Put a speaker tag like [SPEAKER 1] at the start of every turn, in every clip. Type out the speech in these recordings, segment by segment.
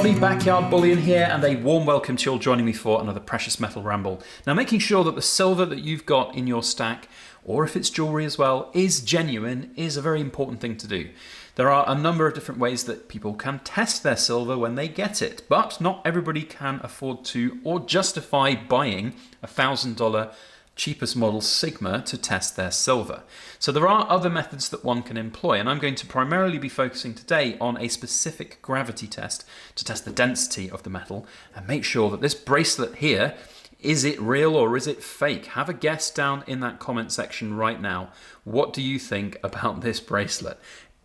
[SPEAKER 1] everybody, Backyard Bullion here, and a warm welcome to you all joining me for another Precious Metal Ramble. Now, making sure that the silver that you've got in your stack, or if it's jewellery as well, is genuine is a very important thing to do. There are a number of different ways that people can test their silver when they get it, but not everybody can afford to or justify buying a $1,000 cheapest model Sigma to test their silver. So there are other methods that one can employ, and I'm going to primarily be focusing today on a specific gravity test to test the density of the metal and make sure that this bracelet here, is it real or is it fake? Have a guess down in that comment section right now. What do you think about this bracelet?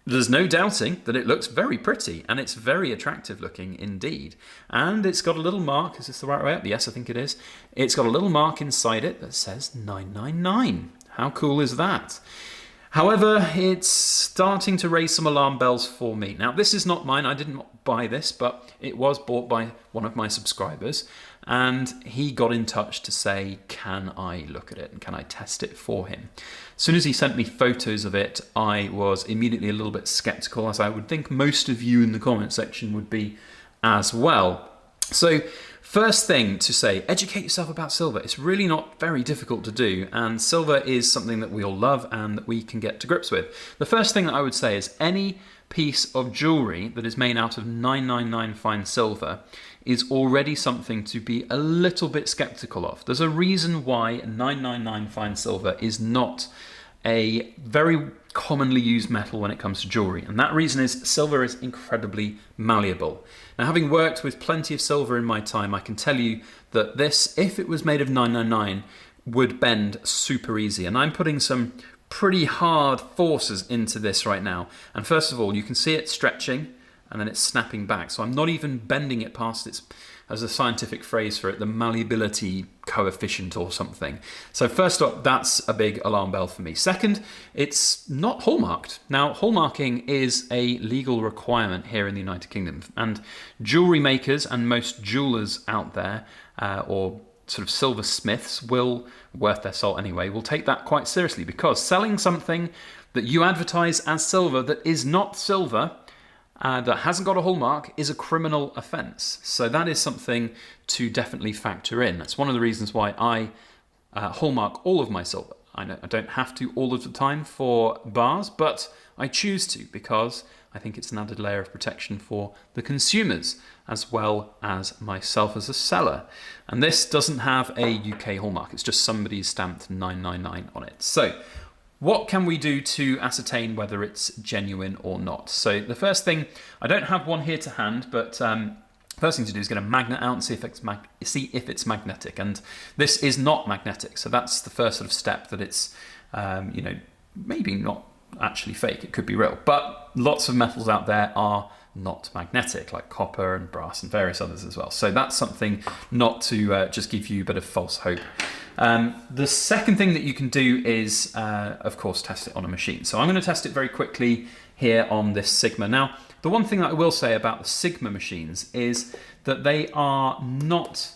[SPEAKER 1] There's no doubting that it looks very pretty and it's very attractive looking indeed. And it's got a little mark, is this the right way up? Yes, I think it is. It's got a little mark inside it that says 999. How cool is that? However, it's starting to raise some alarm bells for me. Now, this is not mine. I didn't buy this, but it was bought by one of my subscribers. And he got in touch to say, can I look at it and can I test it for him? As soon as he sent me photos of it, I was immediately a little bit skeptical, as I would think most of you in the comment section would be as well. So first thing to say, educate yourself about silver. It's really not very difficult to do, and silver is something that we all love and that we can get to grips with. The first thing that I would say is any piece of jewelry that is made out of 999 fine silver is already something to be a little bit skeptical of. There's a reason why 999 fine silver is not a very commonly used metal when it comes to jewelry, and that reason is silver is incredibly malleable. Now, having worked with plenty of silver in my time, I can tell you that this, if it was made of 999, would bend super easy, and I'm putting some pretty hard forces into this right now. And first of all, you can see it stretching and then it's snapping back. So I'm not even bending it past its, as a scientific phrase for it, the malleability coefficient or something. So first up, that's a big alarm bell for me. Second, it's not hallmarked. Now, hallmarking is a legal requirement here in the United Kingdom, and jewelry makers and most jewelers out there, or sort of silversmiths, will, worth their salt anyway, will take that quite seriously, because selling something that you advertise as silver that is not silver, that hasn't got a hallmark, is a criminal offence. So that is something to definitely factor in. That's one of the reasons why I hallmark all of my silver. I don't have to all of the time for bars, but I choose to because I think it's an added layer of protection for the consumers as well as myself as a seller. And this doesn't have a UK hallmark, it's just somebody's stamped 999 on it. So what can we do to ascertain whether it's genuine or not? So the first thing, I don't have one here to hand, but first thing to do is get a magnet out and see if it's magnetic. And this is not magnetic, so that's the first sort of step, that it's maybe not actually fake, it could be real. But lots of metals out there are not magnetic, like copper and brass and various others as well. So that's something not to just give you a bit of false hope. The second thing that you can do is, of course, test it on a machine. So I'm going to test it very quickly here on this Sigma. Now, the one thing that I will say about the Sigma machines is that they are not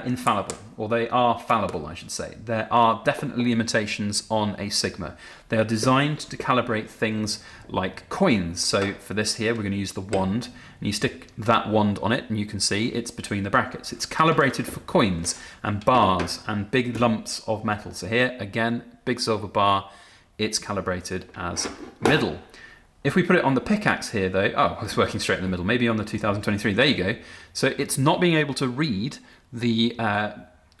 [SPEAKER 1] infallible, or they are fallible, I should say. There are definitely limitations on a Sigma. They are designed to calibrate things like coins. So for this here, we're going to use the wand, and you stick that wand on it, and you can see it's between the brackets. It's calibrated for coins and bars and big lumps of metal. So here, again, big silver bar, it's calibrated as middle. If we put it on the pickaxe here though, oh, it's working straight in the middle, maybe on the 2023, there you go. So it's not being able to read the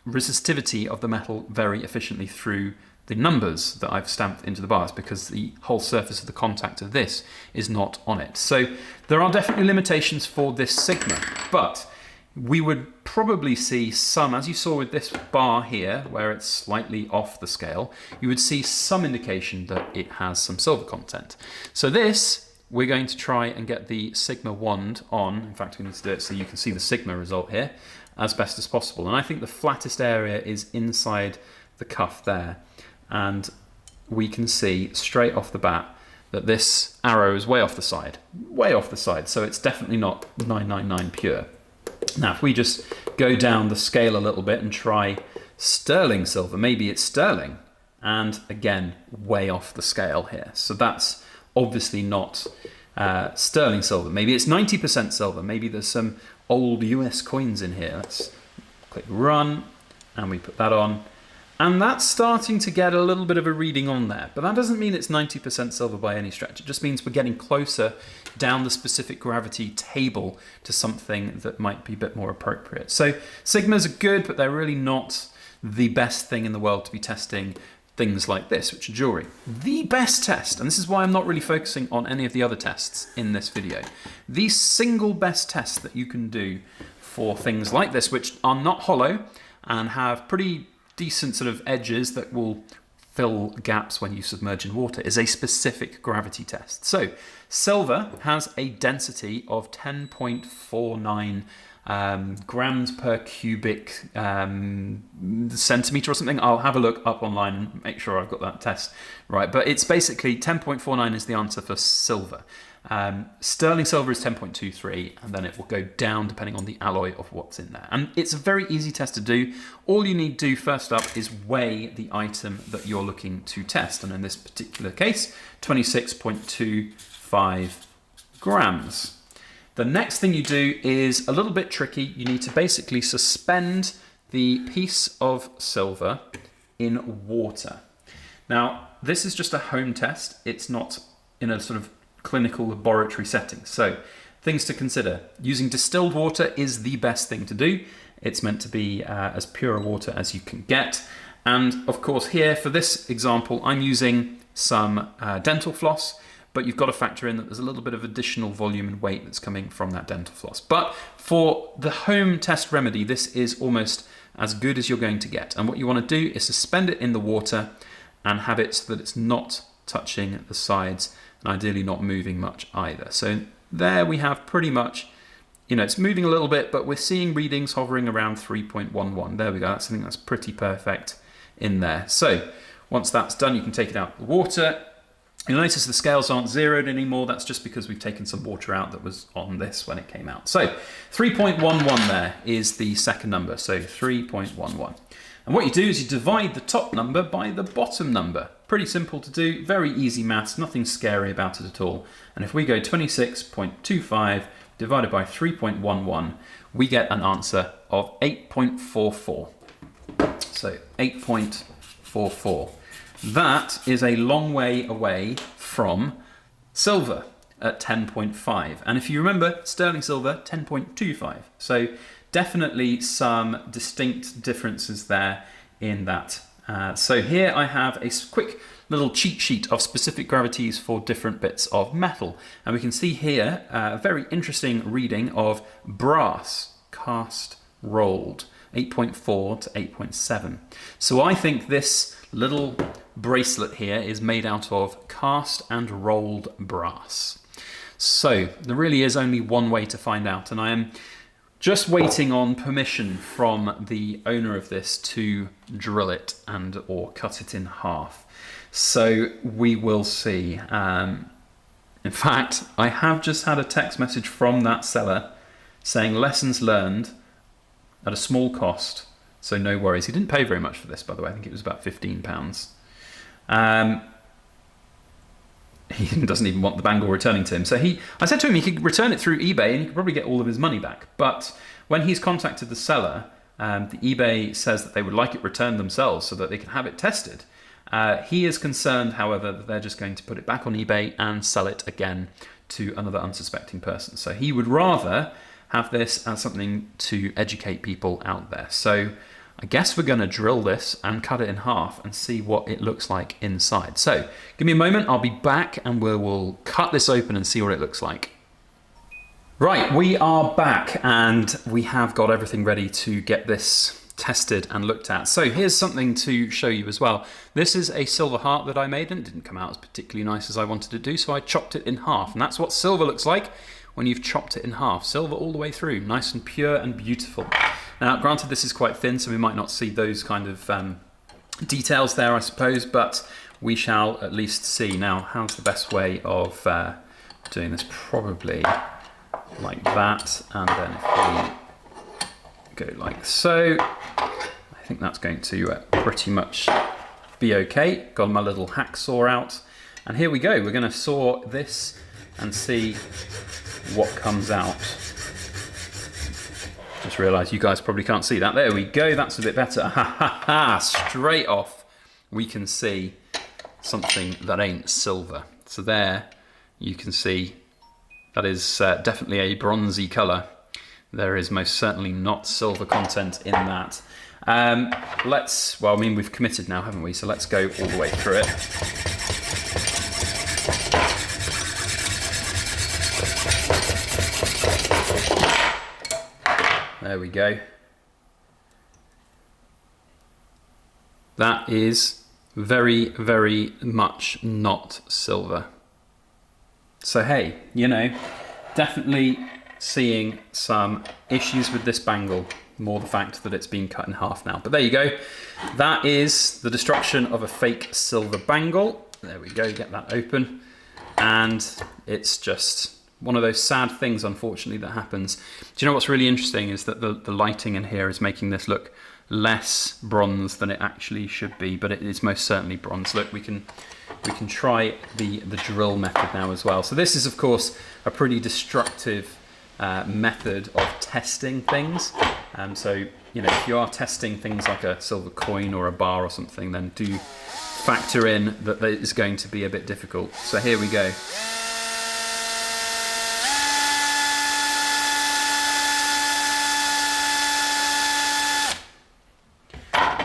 [SPEAKER 1] resistivity of the metal very efficiently through the numbers that I've stamped into the bars, because the whole surface of the contact of this is not on it. So there are definitely limitations for this Sigma, but we would probably see some, as you saw with this bar here, where it's slightly off the scale, you would see some indication that it has some silver content. So this, we're going to try and get the Sigma wand on. In fact, we need to do it so you can see the Sigma result here as best as possible. And I think the flattest area is inside the cuff there. And we can see straight off the bat that this arrow is way off the side. So it's definitely not 999 pure. Now, if we just go down the scale a little bit and try sterling silver, maybe it's sterling. And again, way off the scale here. So that's obviously not sterling silver. Maybe it's 90% silver. Maybe there's some old US coins in here. Let's click run, and we put that on. And that's starting to get a little bit of a reading on there. But that doesn't mean it's 90% silver by any stretch. It just means we're getting closer down the specific gravity table to something that might be a bit more appropriate. So sigmas are good, but they're really not the best thing in the world to be testing things like this, which are jewelry. The best test, and this is why I'm not really focusing on any of the other tests in this video, the single best test that you can do for things like this, which are not hollow and have pretty decent sort of edges that will fill gaps when you submerge in water, is a specific gravity test. So silver has a density of 10.49 grams per cubic centimeter or something. I'll have a look up online and make sure I've got that test right. But it's basically 10.49 is the answer for silver. Sterling silver is 10.23, and then it will go down depending on the alloy of what's in there. And it's a very easy test to do. All you need to do first up is weigh the item that you're looking to test. And in this particular case, 26.25 grams. The next thing you do is a little bit tricky. You need to basically suspend the piece of silver in water. Now, this is just a home test. It's not in a sort of clinical laboratory setting. So things to consider. Using distilled water is the best thing to do. It's meant to be as pure water as you can get. And of course here for this example, I'm using some dental floss, but you've got to factor in that there's a little bit of additional volume and weight that's coming from that dental floss. But for the home test remedy, this is almost as good as you're going to get. And what you want to do is suspend it in the water and have it so that it's not touching the sides and ideally not moving much either. So there we have pretty much, you know, it's moving a little bit, but we're seeing readings hovering around 3.11. There we go. I think that's pretty perfect in there. So once that's done, you can take it out of the water. You'll notice the scales aren't zeroed anymore. That's just because we've taken some water out that was on this when it came out. So 3.11 there is the second number. So 3.11. And what you do is you divide the top number by the bottom number. Pretty simple to do, very easy maths, nothing scary about it at all. And if we go 26.25 divided by 3.11, we get an answer of 8.44. So 8.44. That is a long way away from silver at 10.5. And if you remember, sterling silver, 10.25. So definitely some distinct differences there in that. So here I have a quick little cheat sheet of specific gravities for different bits of metal. And we can see here a very interesting reading of brass, cast rolled, 8.4 to 8.7. So I think this little bracelet here is made out of cast and rolled brass. So there really is only one way to find out, and I am just waiting on permission from the owner of this to drill it and or cut it in half. So we will see. In fact, I have just had a text message from that seller saying lessons learned at a small cost, so no worries. He didn't pay very much for this, by the way. I think it was about £15. He doesn't even want the bangle returning to him. So I said to him he could return it through eBay and he could probably get all of his money back. But when he's contacted the seller, the eBay says that they would like it returned themselves so that they can have it tested. He is concerned, however, that they're just going to put it back on eBay and sell it again to another unsuspecting person. So he would rather have this as something to educate people out there. So I guess we're going to drill this and cut it in half and see what it looks like inside. So give me a moment, I'll be back and we'll cut this open and see what it looks like. Right, we are back and we have got everything ready to get this tested and looked at. So here's something to show you as well. This is a silver heart that I made and it didn't come out as particularly nice as I wanted to do, so I chopped it in half. And that's what silver looks like when you've chopped it in half. Silver all the way through, nice and pure and beautiful. Now, granted, this is quite thin, so we might not see those kind of details there, I suppose, but we shall at least see. Now, how's the best way of doing this? Probably like that, and then if we go like so, I think that's going to pretty much be okay. Got my little hacksaw out, and here we go. We're going to saw this and see what comes out. just realised you guys probably can't see that. There we go, that's a bit better. Ha ha ha, straight off we can see something that ain't silver. So there you can see that is definitely a bronzy colour. There is most certainly not silver content in that. Well, I mean, we've committed now, haven't we? So let's go all the way through it. There we go. That is very, very much not silver. So hey, you know, definitely seeing some issues with this bangle, more the fact that it's been cut in half now. But there you go. That is the destruction of a fake silver bangle. There we go, get that open. And it's just one of those sad things, unfortunately, that happens. Do you know what's really interesting is that the lighting in here is making this look less bronze than it actually should be, but it is most certainly bronze. Look, we can try the drill method now as well. So this is, of course, a pretty destructive method of testing things. So, you know, if you are testing things like a silver coin or a bar or something, then do factor in that it is going to be a bit difficult. So here we go.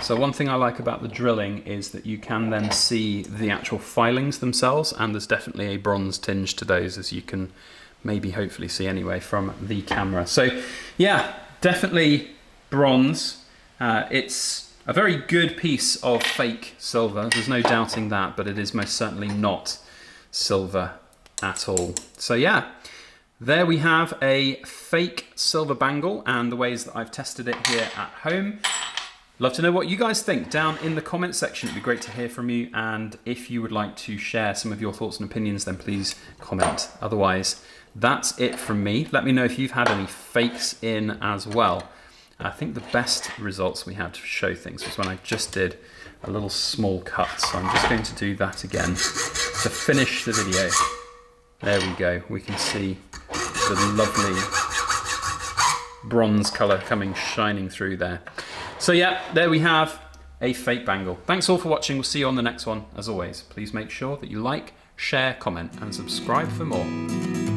[SPEAKER 1] So one thing I like about the drilling is that you can then see the actual filings themselves, and there's definitely a bronze tinge to those, as you can maybe hopefully see anyway from the camera. So yeah, definitely bronze. It's a very good piece of fake silver, there's no doubting that, but it is most certainly not silver at all. So yeah, there we have a fake silver bangle and the ways that I've tested it here at home. Love to know what you guys think down in the comment section. It'd be great to hear from you, and if you would like to share some of your thoughts and opinions, then please comment. Otherwise, that's it from me. Let me know if you've had any fakes in as well. I think the best results we had to show things was when I just did a little small cut. So I'm just going to do that again to finish the video. There we go. We can see the lovely bronze colour shining through there. So yeah, there we have a fake bangle. Thanks all for watching. We'll see you on the next one. As always, please make sure that you like, share, comment, and subscribe for more.